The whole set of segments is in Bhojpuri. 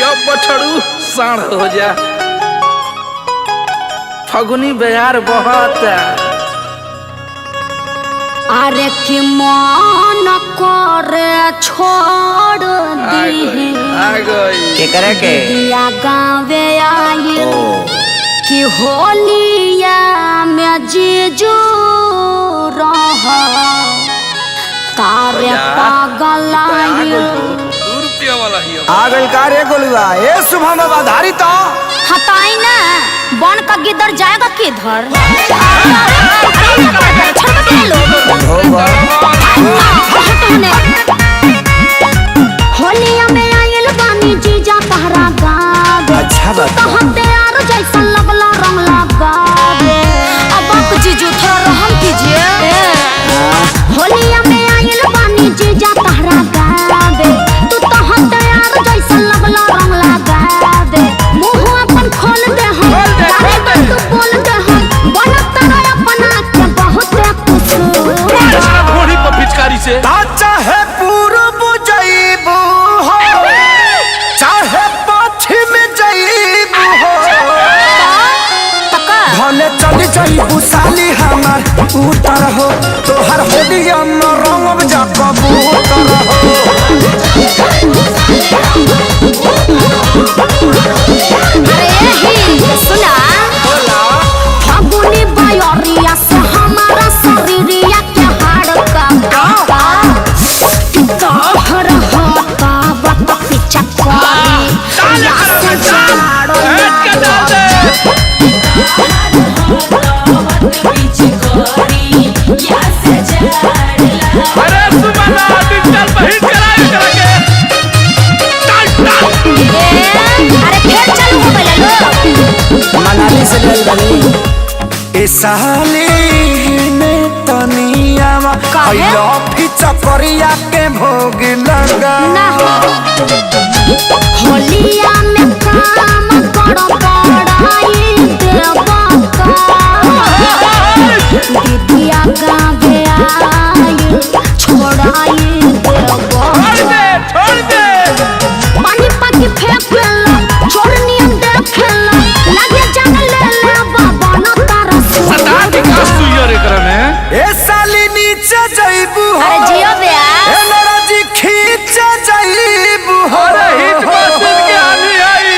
जब बछड़ू साढ़ हो जा फगुनी बयार बहुत अरे कि मन करे छोड़ दी के करे के दिया गाँवे आई कि होलिया में जीजू रह तारे पागल आगल कारे गोलुआ ए शुभम बाबा धारी तो हटाई ना बन का गिदर जाएगा किधर होलिया में आयल बानी जीजा तहरा गावे अच्छा बात तो हम तैयार जैसा लगला रंग लगावे अब आप जीजू थोड़ा रहम कीजिए होलिया में आयल बानी जीजा तहरा गावे तू तो हम तैयार जैसा लगला रंग लगावे मुंह अपन खोल दे हम तारे बात तू बोल दे हम बनत रहे अपना के बहुत कुछ घोड़ी पर पिचकारी से चाहे पूरब जइबू हो चाहे पश्चिम जइबू हो भले चली जइबू साली हमार उतर हो तोहर होलिया में रंगब जा कबूतर हो सुना फागुनी बयरिया से हमारा शरीरिया के हाड़ का तोहर होता बत पीछा करी या से झाड़ो अरे सुमना डिजिटल बहिन कराए अरे फिर चालू हो गइल लो मनाली से गइल बनी ए साली में तनियावा आइलो फिचा करिया के भोग लगा ना होलिया में काम करो पड़ाई देवा दीदिया गावे आई छोड़ाई देवा छोड़ दे पानी पाकी फेंक लो छोड़नी देख लो लगे जान ले ले बाबा न तारा सदा विकास तू यार एकरा में ए साली नीचे जइबू हो अरे जियो बेया ए मेरा जी खींच जइबू हो अरे हिट मैसेज के आनी आई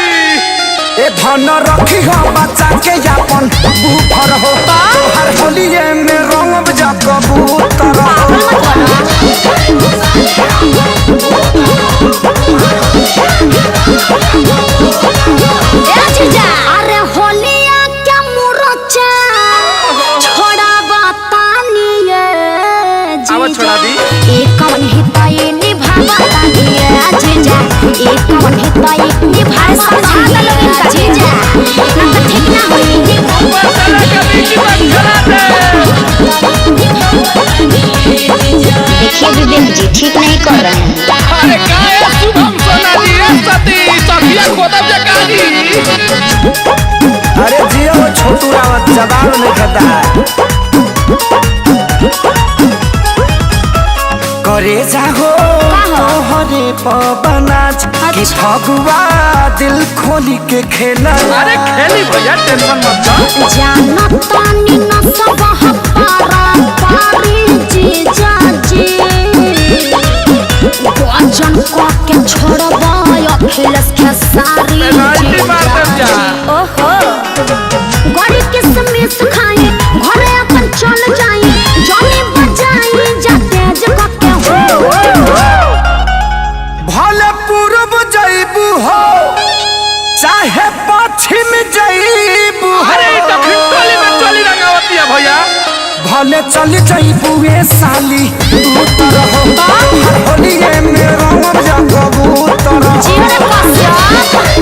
ए धन रखी हो बच्चा के यापन बुफर हो तोहर होलिए में रंगब जा कबूतर हो अरे होलिया क्या मुरचा छोड़ा बतानी आवा छोड़ा दी एक कवन हिताई निभावा तानिए जीजा एक कवन हिताई निभावा समझा दे लोगन जीजा ना तो ठीक ना होई देखिए विवेक जी ठीक नहीं कर रहे हैं अरे काय शुभम सोना जी सती सखिया खोदब जकानी अरे जियो छोटू रावत जवाब नहीं खाता है करे जाहो तोहरे पवनाज कि फगुआ दिल खोली के खेला अरे खेली भैया टेंशन मत लो जाना तानी न सब हपारा पारी जीजा जी गजन को के छोड़बा अखिलेश के सारी पेनाल्टी मार दे जा ओहो गड़ी किसमिस खाए घरे अपन चल जाए जाने बजाई जा तेज के हो भले पूरब जइबू हो चाहे पश्चिम जइबू हो अरे दक्षिण टोली में चोली रंगावती है भैया भले चली जइबू ए साली उतर हो हर होलिए में रंगब जा कबूतर हो जीवन का